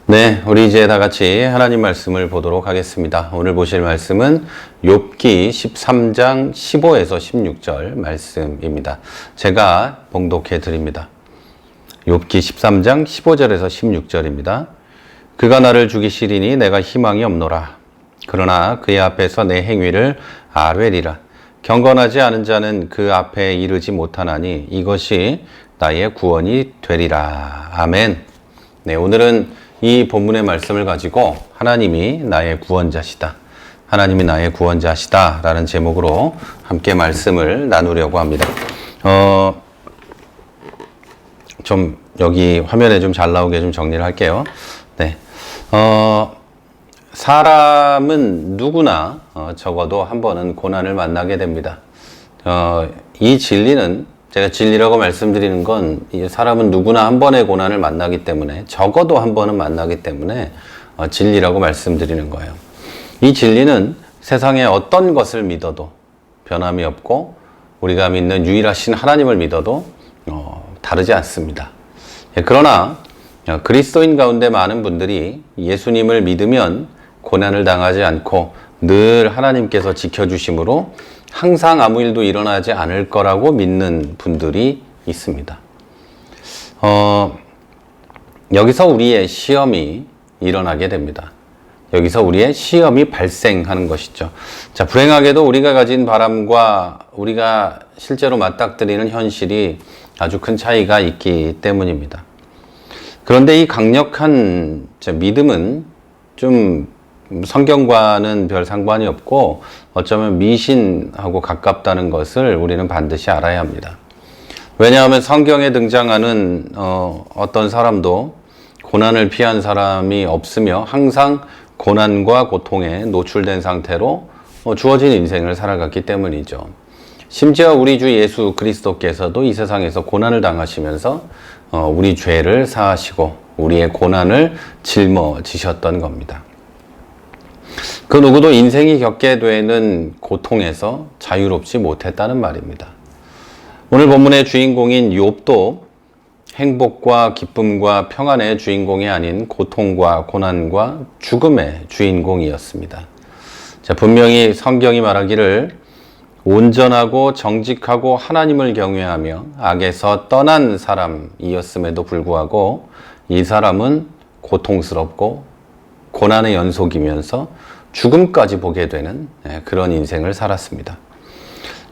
네, 우리 이제 다 같이 하나님 말씀을 보도록 하겠습니다. 오늘 보실 말씀은 욥기 13장 15에서 16절 말씀입니다. 제가 봉독해 드립니다. 욥기 13장 15절에서 16절입니다. 그가 나를 죽이시리니 내가 희망이 없노라. 그러나 그의 앞에서 내 행위를 아뢰리라. 경건하지 않은 자는 그 앞에 이르지 못하나니 이것이 나의 구원이 되리라. 아멘. 네, 오늘은 이 본문의 말씀을 가지고 하나님이 나의 구원자시다. 하나님이 나의 구원자시다. 라는 제목으로 함께 말씀을 나누려고 합니다. 좀 여기 화면에 좀 잘 나오게 좀 정리를 할게요. 네. 사람은 누구나 적어도 한 번은 고난을 만나게 됩니다. 이 진리는 제가 진리라고 말씀드리는 건 사람은 누구나 한 번의 고난을 만나기 때문에 적어도 한 번은 만나기 때문에 진리라고 말씀드리는 거예요. 이 진리는 세상에 어떤 것을 믿어도 변함이 없고 우리가 믿는 유일하신 하나님을 믿어도 다르지 않습니다. 그러나 그리스도인 가운데 많은 분들이 예수님을 믿으면 고난을 당하지 않고 늘 하나님께서 지켜주심으로 항상 아무 일도 일어나지 않을 거라고 믿는 분들이 있습니다. 여기서 우리의 시험이 일어나게 됩니다. 여기서 우리의 시험이 발생하는 것이죠. 자, 불행하게도 우리가 가진 바람과 우리가 실제로 맞닥뜨리는 현실이 아주 큰 차이가 있기 때문입니다. 그런데 이 강력한 믿음은 좀 성경과는 별 상관이 없고 어쩌면 미신하고 가깝다는 것을 우리는 반드시 알아야 합니다. 왜냐하면 성경에 등장하는 어떤 사람도 고난을 피한 사람이 없으며 항상 고난과 고통에 노출된 상태로 주어진 인생을 살아갔기 때문이죠. 심지어 우리 주 예수 그리스도께서도 이 세상에서 고난을 당하시면서 우리 죄를 사하시고 우리의 고난을 짊어지셨던 겁니다. 그 누구도 인생이 겪게 되는 고통에서 자유롭지 못했다는 말입니다. 오늘 본문의 주인공인 욥도 행복과 기쁨과 평안의 주인공이 아닌 고통과 고난과 죽음의 주인공이었습니다. 자, 분명히 성경이 말하기를 온전하고 정직하고 하나님을 경외하며 악에서 떠난 사람이었음에도 불구하고 이 사람은 고통스럽고 고난의 연속이면서 죽음까지 보게 되는 그런 인생을 살았습니다.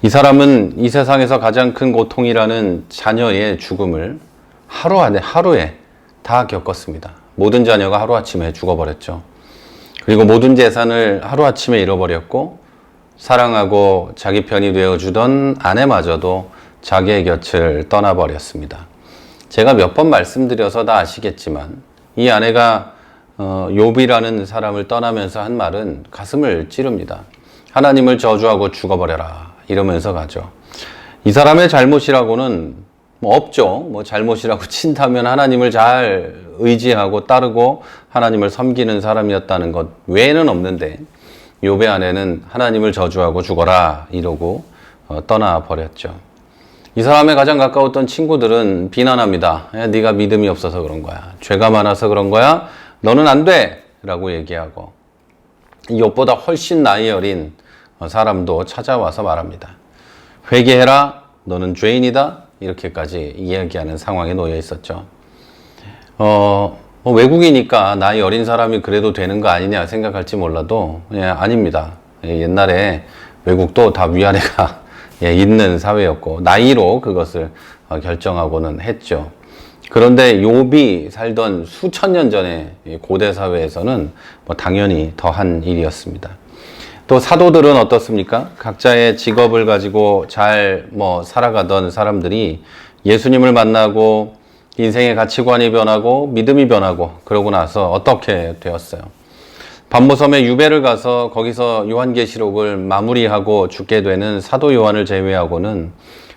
이 사람은 이 세상에서 가장 큰 고통이라는 자녀의 죽음을 하루에 다 겪었습니다. 모든 자녀가 하루아침에 죽어버렸죠. 그리고 모든 재산을 하루아침에 잃어버렸고 사랑하고 자기 편이 되어주던 아내마저도 자기의 곁을 떠나버렸습니다. 제가 몇 번 말씀드려서 다 아시겠지만 이 아내가 욥이라는 사람을 떠나면서 한 말은 가슴을 찌릅니다. 하나님을 저주하고 죽어버려라 이러면서 가죠. 이 사람의 잘못이라고는 없죠. 잘못이라고 친다면 하나님을 잘 의지하고 따르고 하나님을 섬기는 사람이었다는 것 외에는 없는데 욥의 아내는 하나님을 저주하고 죽어라 이러고 떠나버렸죠. 이 사람의 가장 가까웠던 친구들은 비난합니다. 네가 믿음이 없어서 그런 거야. 죄가 많아서 그런 거야. 너는 안 돼! 라고 얘기하고 욥보다 훨씬 나이 어린 사람도 찾아와서 말합니다. 회개해라. 너는 죄인이다. 이렇게까지 이야기하는 상황에 놓여 있었죠. 외국이니까 나이 어린 사람이 그래도 되는 거 아니냐 생각할지 몰라도 아닙니다. 옛날에 외국도 다 위아래가 있는 사회였고 나이로 그것을 결정하고는 했죠. 그런데 욥이 살던 수천 년 전에 고대 사회에서는 당연히 더한 일이었습니다. 또 사도들은 어떻습니까? 각자의 직업을 가지고 잘 살아가던 사람들이 예수님을 만나고 인생의 가치관이 변하고 믿음이 변하고 그러고 나서 어떻게 되었어요? 반모섬에 유배를 가서 거기서 요한계시록을 마무리하고 죽게 되는 사도 요한을 제외하고는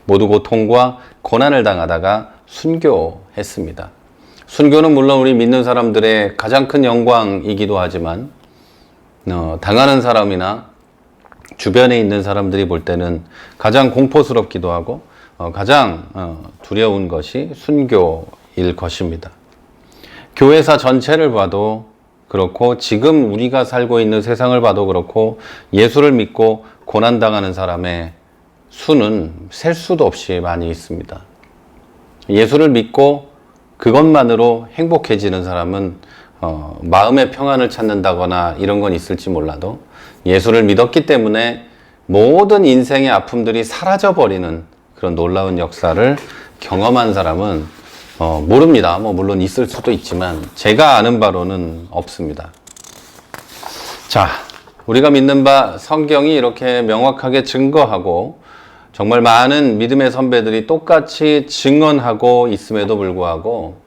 모두 고통과 고난을 당하다가 순교했습니다. 순교는 물론 우리 믿는 사람들의 가장 큰 영광이기도 하지만 당하는 사람이나 주변에 있는 사람들이 볼 때는 가장 공포스럽기도 하고 가장 두려운 것이 순교일 것입니다. 교회사 전체를 봐도 그렇고 지금 우리가 살고 있는 세상을 봐도 그렇고 예수를 믿고 고난당하는 사람의 수는 셀 수도 없이 많이 있습니다. 예수를 믿고 그것만으로 행복해지는 사람은 마음의 평안을 찾는다거나 이런 건 있을지 몰라도 예수를 믿었기 때문에 모든 인생의 아픔들이 사라져버리는 그런 놀라운 역사를 경험한 사람은 모릅니다. 물론 있을 수도 있지만 제가 아는 바로는 없습니다. 자, 우리가 믿는 바 성경이 이렇게 명확하게 증거하고 정말 많은 믿음의 선배들이 똑같이 증언하고 있음에도 불구하고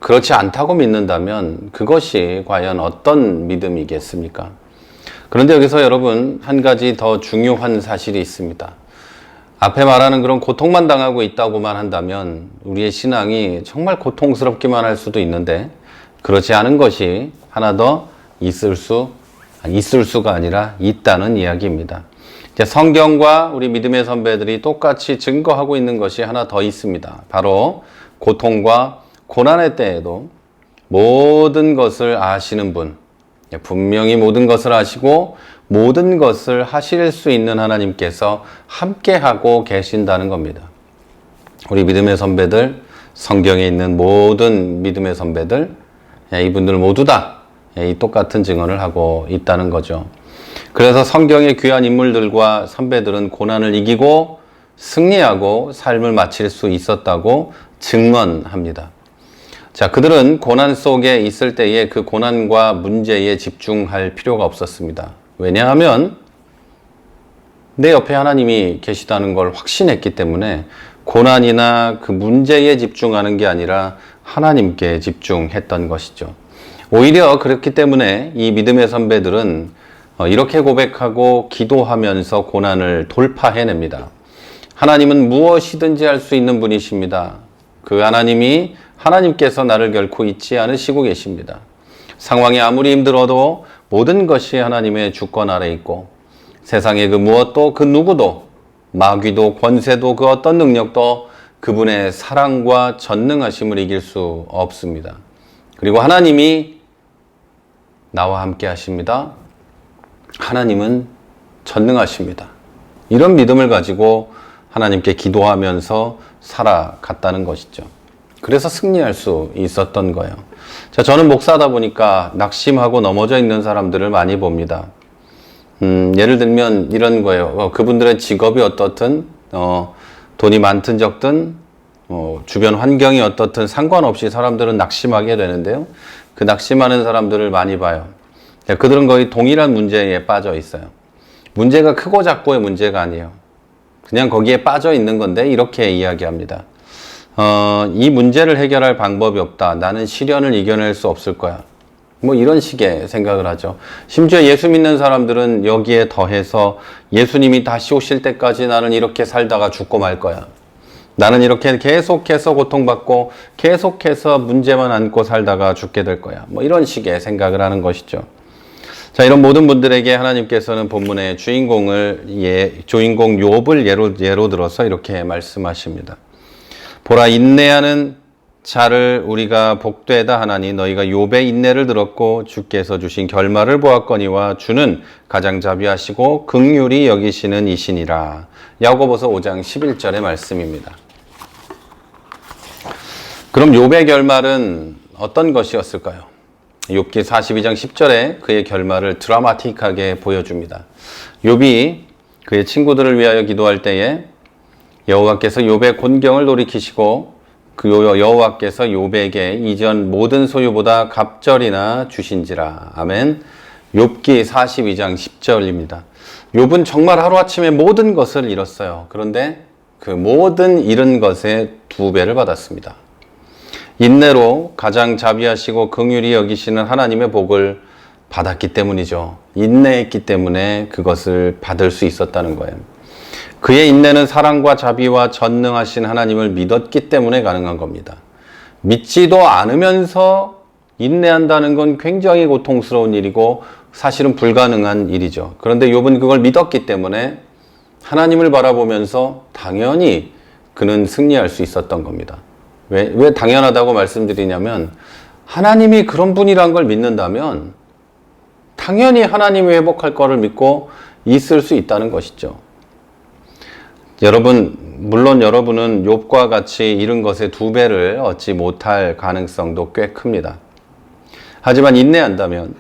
그렇지 않다고 믿는다면 그것이 과연 어떤 믿음이겠습니까? 그런데 여기서 여러분 한 가지 더 중요한 사실이 있습니다. 앞에 말하는 그런 고통만 당하고 있다고만 한다면 우리의 신앙이 정말 고통스럽기만 할 수도 있는데 그렇지 않은 것이 하나 더 있을 수가 아니라 있다는 이야기입니다. 이제 성경과 우리 믿음의 선배들이 똑같이 증거하고 있는 것이 하나 더 있습니다. 바로 고통과 고난의 때에도 모든 것을 아시는 분, 분명히 모든 것을 아시고 모든 것을 하실 수 있는 하나님께서 함께하고 계신다는 겁니다. 우리 믿음의 선배들, 성경에 있는 모든 믿음의 선배들, 이분들 모두 다 이 똑같은 증언을 하고 있다는 거죠. 그래서 성경의 귀한 인물들과 선배들은 고난을 이기고 승리하고 삶을 마칠 수 있었다고 증언합니다. 자, 그들은 고난 속에 있을 때에 그 고난과 문제에 집중할 필요가 없었습니다. 왜냐하면 내 옆에 하나님이 계시다는 걸 확신했기 때문에 고난이나 그 문제에 집중하는 게 아니라 하나님께 집중했던 것이죠. 오히려 그렇기 때문에 이 믿음의 선배들은 이렇게 고백하고 기도하면서 고난을 돌파해냅니다. 하나님은 무엇이든지 할 수 있는 분이십니다. 그 하나님께서 나를 결코 잊지 않으시고 계십니다. 상황이 아무리 힘들어도 모든 것이 하나님의 주권 아래 있고 세상의 그 무엇도 그 누구도 마귀도 권세도 그 어떤 능력도 그분의 사랑과 전능하심을 이길 수 없습니다. 그리고 하나님이 나와 함께 하십니다. 하나님은 전능하십니다. 이런 믿음을 가지고 하나님께 기도하면서 살아갔다는 것이죠. 그래서 승리할 수 있었던 거예요. 자, 저는 목사다 보니까 낙심하고 넘어져 있는 사람들을 많이 봅니다. 예를 들면 이런 거예요. 그분들의 직업이 어떻든, 돈이 많든 적든, 주변 환경이 어떻든 상관없이 사람들은 낙심하게 되는데요. 그 낙심하는 사람들을 많이 봐요. 그들은 거의 동일한 문제에 빠져 있어요. 문제가 크고 작고의 문제가 아니에요. 그냥 거기에 빠져 있는 건데 이렇게 이야기합니다. 이 문제를 해결할 방법이 없다. 나는 시련을 이겨낼 수 없을 거야. 뭐 이런 식의 생각을 하죠. 심지어 예수 믿는 사람들은 여기에 더해서 예수님이 다시 오실 때까지 나는 이렇게 살다가 죽고 말 거야. 나는 이렇게 계속해서 고통받고 계속해서 문제만 안고 살다가 죽게 될 거야. 뭐 이런 식의 생각을 하는 것이죠. 자, 이런 모든 분들에게 하나님께서는 본문의 주인공 욥을 예로 들어서 이렇게 말씀하십니다. 보라, 인내하는 자를 우리가 복되다 하나니 너희가 욥의 인내를 들었고 주께서 주신 결말을 보았거니와 주는 가장 자비하시고 긍휼히 여기시는 이시니라. 야고보서 5장 11절의 말씀입니다. 그럼 욥의 결말은 어떤 것이었을까요? 욥기 42장 10절에 그의 결말을 드라마틱하게 보여줍니다. 욥이 그의 친구들을 위하여 기도할 때에 여호와께서 욥의 곤경을 돌이키시고 그 여호와께서 욥에게 이전 모든 소유보다 갑절이나 주신지라. 아멘. 욥기 42장 10절입니다. 욥은 정말 하루아침에 모든 것을 잃었어요. 그런데 그 모든 잃은 것의 2배를 받았습니다. 인내로 가장 자비하시고 긍휼히 여기시는 하나님의 복을 받았기 때문이죠. 인내했기 때문에 그것을 받을 수 있었다는 거예요. 그의 인내는 사랑과 자비와 전능하신 하나님을 믿었기 때문에 가능한 겁니다. 믿지도 않으면서 인내한다는 건 굉장히 고통스러운 일이고 사실은 불가능한 일이죠. 그런데 욥은 그걸 믿었기 때문에 하나님을 바라보면서 당연히 그는 승리할 수 있었던 겁니다. 왜 당연하다고 말씀드리냐면 하나님이 그런 분이란 걸 믿는다면 당연히 하나님이 회복할 거를 믿고 있을 수 있다는 것이죠. 물론 여러분은 욥과 같이 잃은 것의 2배를 얻지 못할 가능성도 꽤 큽니다. 하지만 인내한다면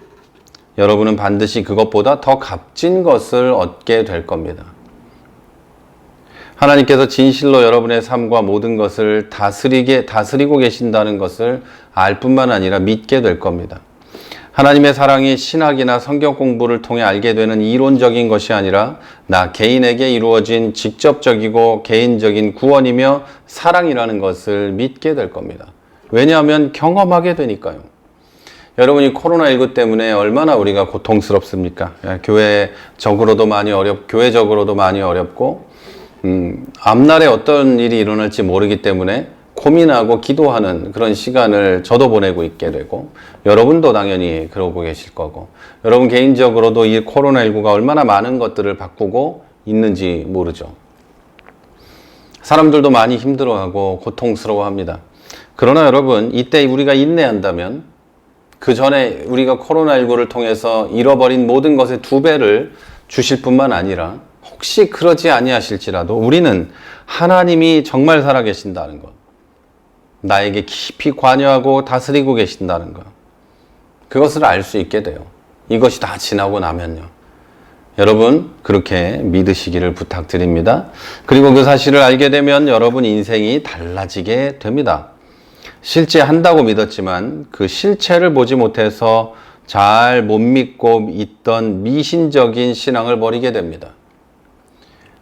여러분은 반드시 그것보다 더 값진 것을 얻게 될 겁니다. 하나님께서 진실로 여러분의 삶과 모든 것을 다스리고 계신다는 것을 알 뿐만 아니라 믿게 될 겁니다. 하나님의 사랑이 신학이나 성경 공부를 통해 알게 되는 이론적인 것이 아니라 나 개인에게 이루어진 직접적이고 개인적인 구원이며 사랑이라는 것을 믿게 될 겁니다. 왜냐하면 경험하게 되니까요. 여러분이 코로나19 때문에 얼마나 우리가 고통스럽습니까? 교회적으로도 많이 어렵고 앞날에 어떤 일이 일어날지 모르기 때문에 고민하고 기도하는 그런 시간을 저도 보내고 있게 되고 여러분도 당연히 그러고 계실 거고 여러분 개인적으로도 이 코로나19가 얼마나 많은 것들을 바꾸고 있는지 모르죠. 사람들도 많이 힘들어하고 고통스러워합니다. 그러나 여러분 이때 우리가 인내한다면 그 전에 우리가 코로나19를 통해서 잃어버린 모든 것의 2배를 주실 뿐만 아니라 혹시 그러지 아니하실지라도 우리는 하나님이 정말 살아계신다는 것, 나에게 깊이 관여하고 다스리고 계신다는 것, 그것을 알 수 있게 돼요. 이것이 다 지나고 나면요. 여러분 그렇게 믿으시기를 부탁드립니다. 그리고 그 사실을 알게 되면 여러분 인생이 달라지게 됩니다. 실제 한다고 믿었지만 그 실체를 보지 못해서 잘 못 믿고 있던 미신적인 신앙을 버리게 됩니다.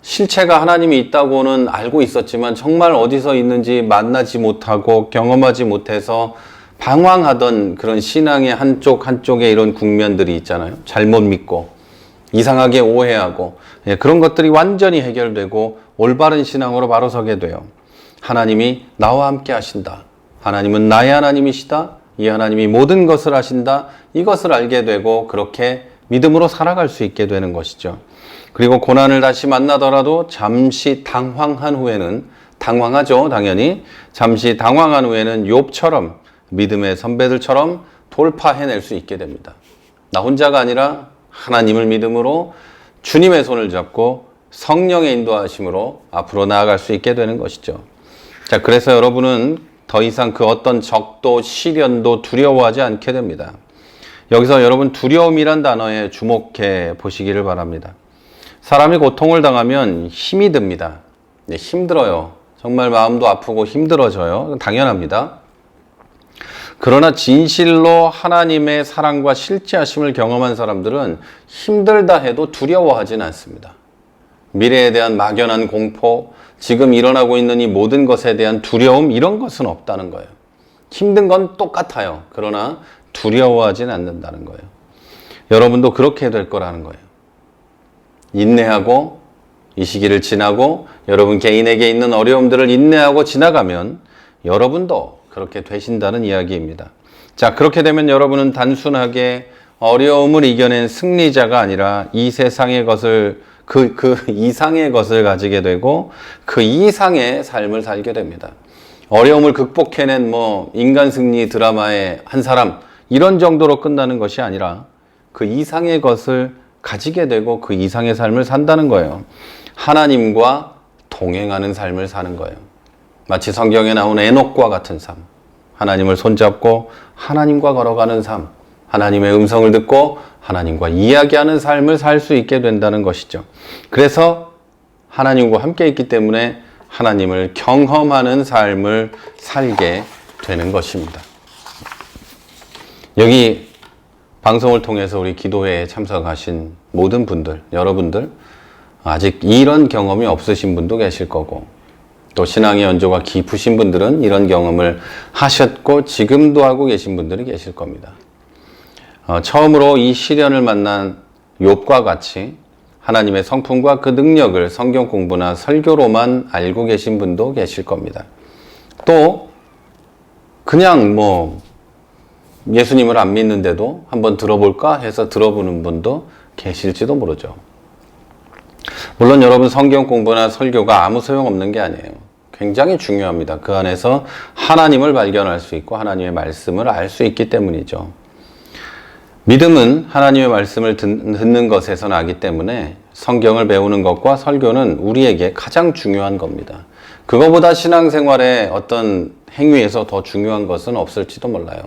실체가 하나님이 있다고는 알고 있었지만 정말 어디서 있는지 만나지 못하고 경험하지 못해서 방황하던 그런 신앙의 한쪽에 이런 국면들이 있잖아요. 잘못 믿고 이상하게 오해하고 그런 것들이 완전히 해결되고 올바른 신앙으로 바로 서게 돼요. 하나님이 나와 함께 하신다. 하나님은 나의 하나님이시다. 이 하나님이 모든 것을 하신다. 이것을 알게 되고 그렇게 믿음으로 살아갈 수 있게 되는 것이죠. 그리고 고난을 다시 만나더라도 잠시 당황한 후에는, 당황하죠, 당연히. 잠시 당황한 후에는 욥처럼, 믿음의 선배들처럼 돌파해낼 수 있게 됩니다. 나 혼자가 아니라 하나님을 믿음으로 주님의 손을 잡고 성령의 인도하심으로 앞으로 나아갈 수 있게 되는 것이죠. 자, 그래서 여러분은 더 이상 그 어떤 적도 시련도 두려워하지 않게 됩니다. 여기서 여러분 두려움이란 단어에 주목해 보시기를 바랍니다. 사람이 고통을 당하면 힘이 듭니다. 힘들어요. 정말 마음도 아프고 힘들어져요. 당연합니다. 그러나 진실로 하나님의 사랑과 실제하심을 경험한 사람들은 힘들다 해도 두려워하지는 않습니다. 미래에 대한 막연한 공포, 지금 일어나고 있는 이 모든 것에 대한 두려움, 이런 것은 없다는 거예요. 힘든 건 똑같아요. 그러나 두려워하지는 않는다는 거예요. 여러분도 그렇게 될 거라는 거예요. 인내하고 이 시기를 지나고 여러분 개인에게 있는 어려움들을 인내하고 지나가면 여러분도 그렇게 되신다는 이야기입니다. 자, 그렇게 되면 여러분은 단순하게 어려움을 이겨낸 승리자가 아니라 이 세상의 것을 그 이상의 것을 가지게 되고 그 이상의 삶을 살게 됩니다. 어려움을 극복해낸 인간 승리 드라마의 한 사람, 이런 정도로 끝나는 것이 아니라 그 이상의 것을 가지게 되고 그 이상의 삶을 산다는 거예요. 하나님과 동행하는 삶을 사는 거예요. 마치 성경에 나온 에녹과 같은 삶. 하나님을 손잡고 하나님과 걸어가는 삶. 하나님의 음성을 듣고 하나님과 이야기하는 삶을 살 수 있게 된다는 것이죠. 그래서 하나님과 함께 있기 때문에 하나님을 경험하는 삶을 살게 되는 것입니다. 여기 방송을 통해서 우리 기도회에 참석하신 모든 분들, 여러분들, 아직 이런 경험이 없으신 분도 계실 거고, 또 신앙의 연조가 깊으신 분들은 이런 경험을 하셨고 지금도 하고 계신 분들이 계실 겁니다. 처음으로 이 시련을 만난 욥과 같이 하나님의 성품과 그 능력을 성경 공부나 설교로만 알고 계신 분도 계실 겁니다. 또 그냥 예수님을 안 믿는데도 한번 들어볼까 해서 들어보는 분도 계실지도 모르죠. 물론 여러분 성경 공부나 설교가 아무 소용없는 게 아니에요. 굉장히 중요합니다. 그 안에서 하나님을 발견할 수 있고 하나님의 말씀을 알 수 있기 때문이죠. 믿음은 하나님의 말씀을 듣는 것에서 나기 때문에 성경을 배우는 것과 설교는 우리에게 가장 중요한 겁니다. 그거보다 신앙생활의 어떤 행위에서 더 중요한 것은 없을지도 몰라요.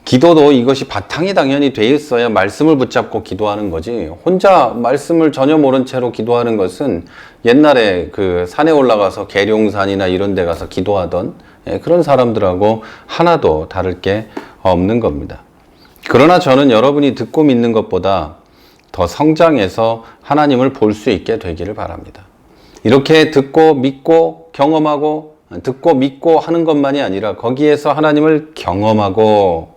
기도도 이것이 바탕이 당연히 돼 있어야 말씀을 붙잡고 기도하는 거지, 혼자 말씀을 전혀 모른 채로 기도하는 것은 옛날에 그 산에 올라가서 계룡산이나 이런 데 가서 기도하던 그런 사람들하고 하나도 다를 게 없는 겁니다. 그러나 저는 여러분이 듣고 믿는 것보다 더 성장해서 하나님을 볼 수 있게 되기를 바랍니다. 이렇게 듣고 믿고 경험하고 듣고 믿고 하는 것만이 아니라 거기에서 하나님을 경험하고,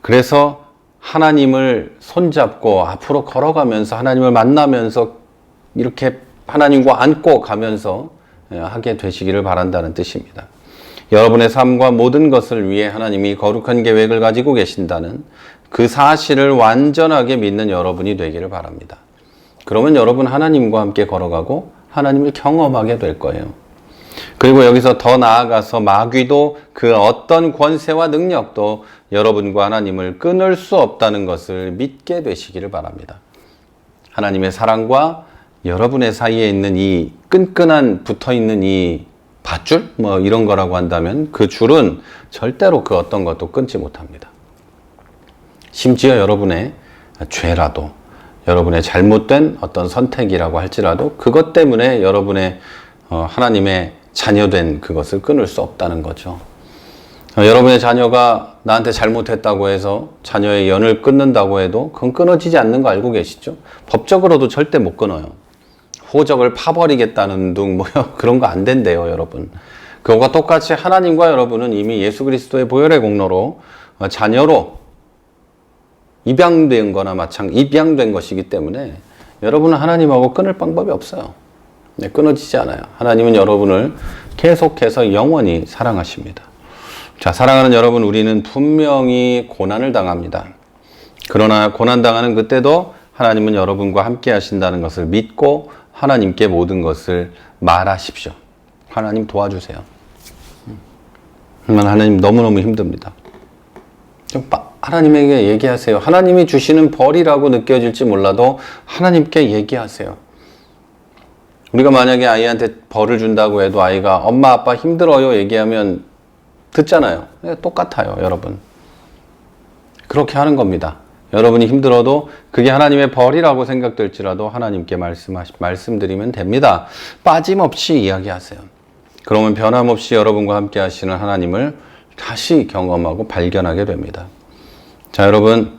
그래서 하나님을 손잡고 앞으로 걸어가면서 하나님을 만나면서 이렇게 하나님과 안고 가면서 하게 되시기를 바란다는 뜻입니다. 여러분의 삶과 모든 것을 위해 하나님이 거룩한 계획을 가지고 계신다는 그 사실을 완전하게 믿는 여러분이 되기를 바랍니다. 그러면 여러분 하나님과 함께 걸어가고 하나님을 경험하게 될 거예요. 그리고 여기서 더 나아가서 마귀도 그 어떤 권세와 능력도 여러분과 하나님을 끊을 수 없다는 것을 믿게 되시기를 바랍니다. 하나님의 사랑과 여러분의 사이에 있는 이 끈끈한 붙어있는 이 밧줄? 이런 거라고 한다면 그 줄은 절대로 그 어떤 것도 끊지 못합니다. 심지어 여러분의 죄라도, 여러분의 잘못된 어떤 선택이라고 할지라도 그것 때문에 여러분의 하나님의 자녀된 그것을 끊을 수 없다는 거죠. 여러분의 자녀가 나한테 잘못했다고 해서 자녀의 연을 끊는다고 해도 그건 끊어지지 않는 거 알고 계시죠? 법적으로도 절대 못 끊어요. 호적을 파버리겠다는 둥 그런 거 안 된대요, 여러분. 그거가 똑같이 하나님과 여러분은 이미 예수 그리스도의 보혈의 공로로 자녀로 입양된 거나 입양된 것이기 때문에 여러분은 하나님하고 끊을 방법이 없어요. 네, 끊어지지 않아요. 하나님은 여러분을 계속해서 영원히 사랑하십니다. 자, 사랑하는 여러분, 우리는 분명히 고난을 당합니다. 그러나 고난당하는 그때도 하나님은 여러분과 함께 하신다는 것을 믿고 하나님께 모든 것을 말하십시오. 하나님 도와주세요. 하나님 너무너무 힘듭니다. 하나님에게 얘기하세요. 하나님이 주시는 벌이라고 느껴질지 몰라도 하나님께 얘기하세요. 우리가 만약에 아이한테 벌을 준다고 해도 아이가 엄마 아빠 힘들어요 얘기하면 듣잖아요. 똑같아요, 여러분. 그렇게 하는 겁니다. 여러분이 힘들어도 그게 하나님의 벌이라고 생각될지라도 하나님께 말씀드리면 됩니다. 빠짐없이 이야기하세요. 그러면 변함없이 여러분과 함께 하시는 하나님을 다시 경험하고 발견하게 됩니다. 자, 여러분,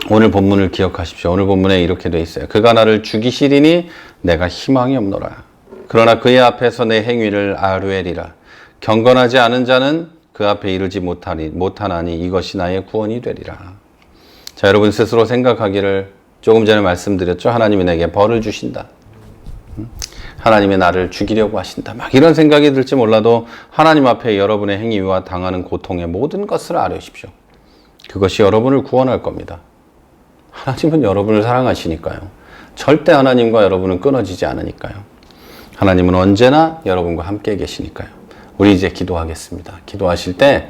오늘 본문을 기억하십시오. 오늘 본문에 이렇게 돼 있어요. 그가 나를 죽이시리니 내가 희망이 없노라. 그러나 그의 앞에서 내 행위를 아뢰리라. 경건하지 않은 자는 그 앞에 이르지 못하나니 이것이 나의 구원이 되리라. 자, 여러분 스스로 생각하기를 조금 전에 말씀드렸죠. 하나님이 내게 벌을 주신다. 하나님이 나를 죽이려고 하신다. 막 이런 생각이 들지 몰라도 하나님 앞에 여러분의 행위와 당하는 고통의 모든 것을 아뢰십시오. 그것이 여러분을 구원할 겁니다. 하나님은 여러분을 사랑하시니까요. 절대 하나님과 여러분은 끊어지지 않으니까요. 하나님은 언제나 여러분과 함께 계시니까요. 우리 이제 기도하겠습니다. 기도하실 때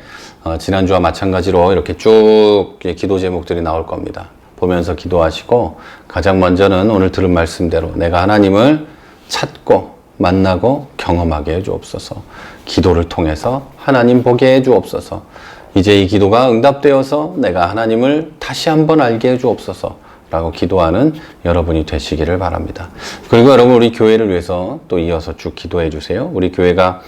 지난주와 마찬가지로 이렇게 쭉 기도 제목들이 나올 겁니다. 보면서 기도하시고 가장 먼저는 오늘 들은 말씀대로 내가 하나님을 찾고 만나고 경험하게 해주옵소서. 기도를 통해서 하나님 보게 해주옵소서. 이제 이 기도가 응답되어서 내가 하나님을 다시 한번 알게 해주옵소서 라고 기도하는 여러분이 되시기를 바랍니다. 그리고 여러분 우리 교회를 위해서 또 이어서 쭉 기도해 주세요. 우리 교회가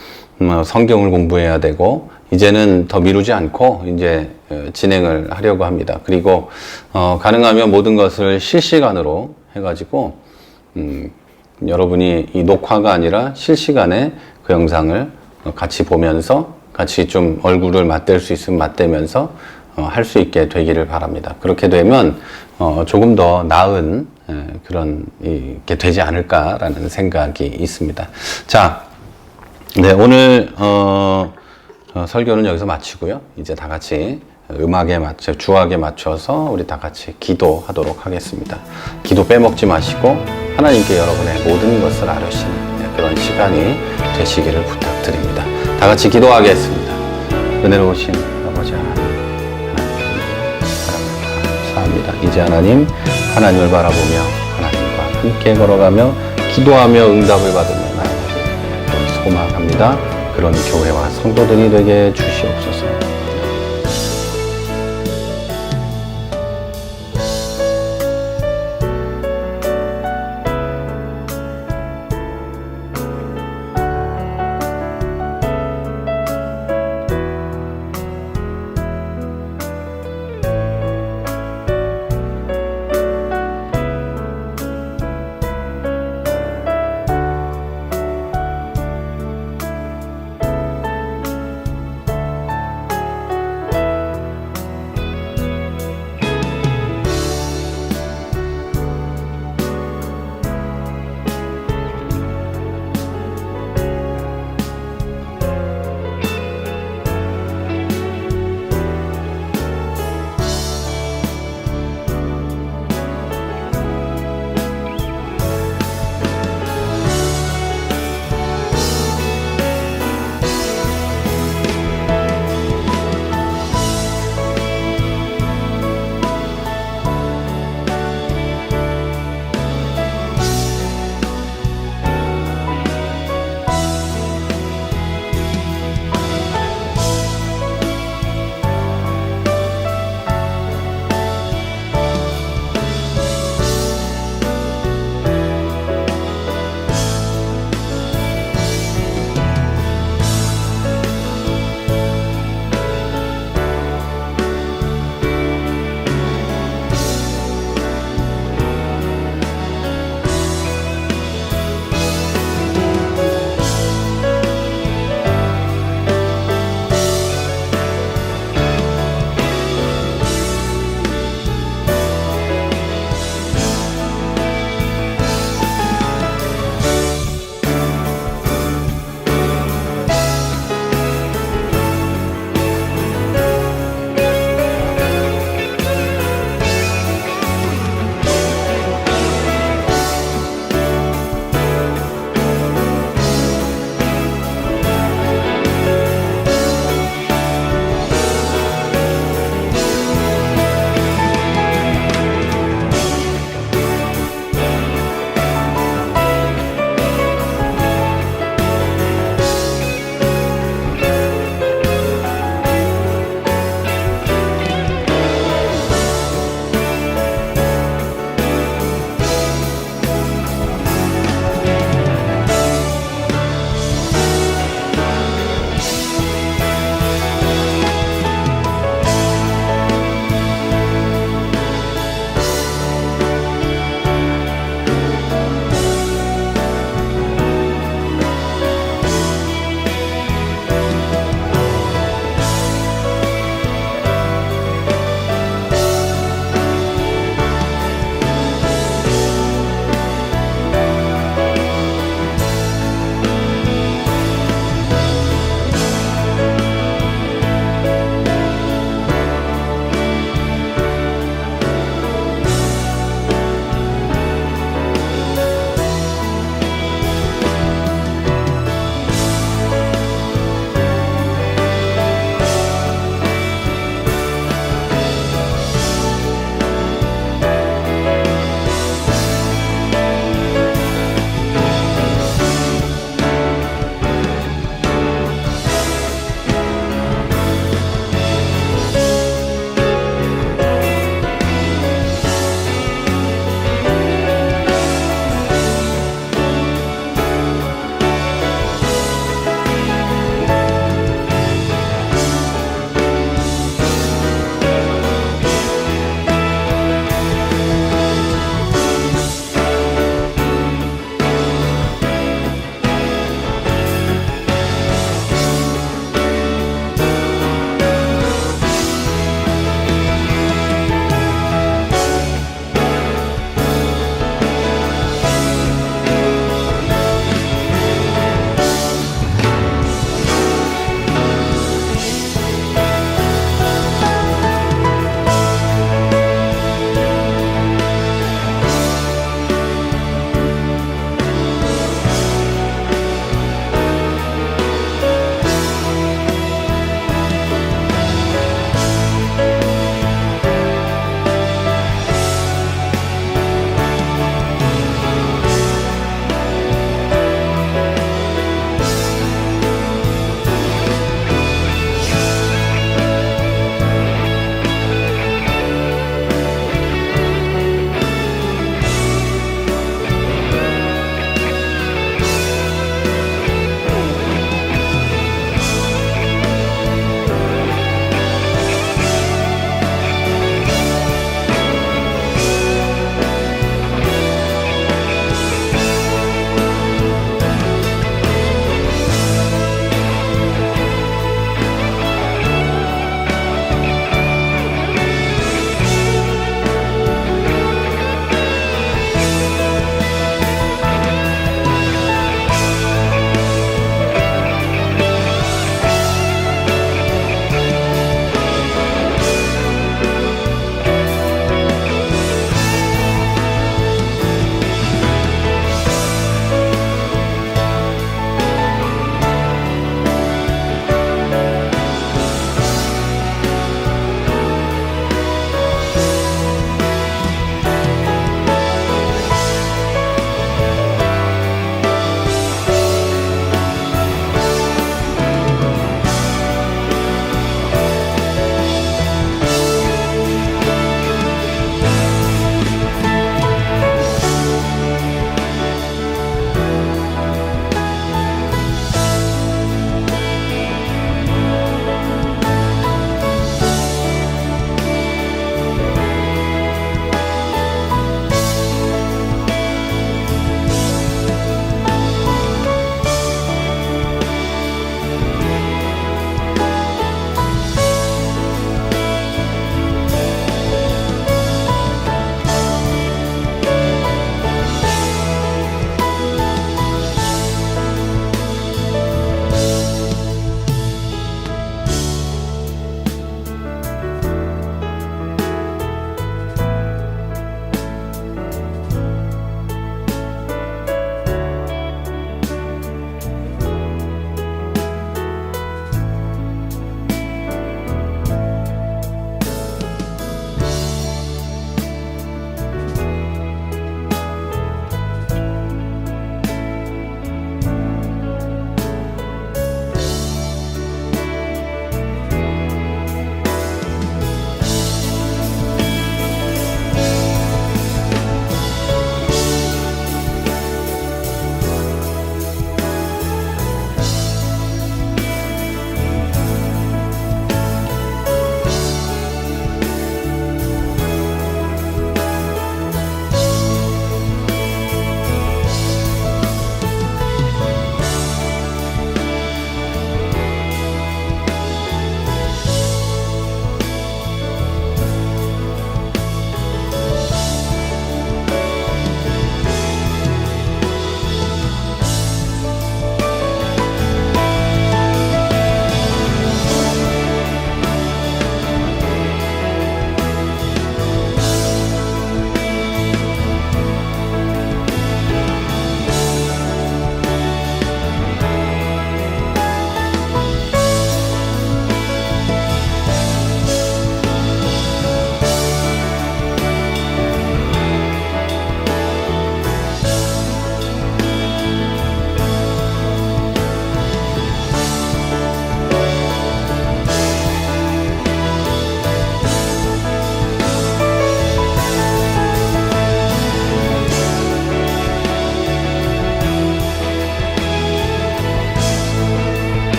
성경을 공부해야 되고 이제는 더 미루지 않고 이제 진행을 하려고 합니다. 그리고 가능하면 모든 것을 실시간으로 해가지고 여러분이 이 녹화가 아니라 실시간에 그 영상을 같이 보면서 같이 좀 얼굴을 맞댈 수 있으면 맞대면서 할 수 있게 되기를 바랍니다. 그렇게 되면 조금 더 나은 그런 게 되지 않을까라는 생각이 있습니다. 자, 네, 오늘 설교는 여기서 마치고요. 이제 다 같이 음악에 맞춰 주악에 맞춰서 우리 다 같이 기도하도록 하겠습니다. 기도 빼먹지 마시고 하나님께 여러분의 모든 것을 아뢰시는 그런 시간이 되시기를 부탁드립니다. 다 같이 기도하겠습니다. 은혜로우신 아버지 하나님, 감사합니다. 이제 하나님을 바라보며 하나님과 함께 걸어가며 기도하며 응답을 받으며 나아가길 소망합니다. 그런 교회와 성도들이 되게 주시옵소서.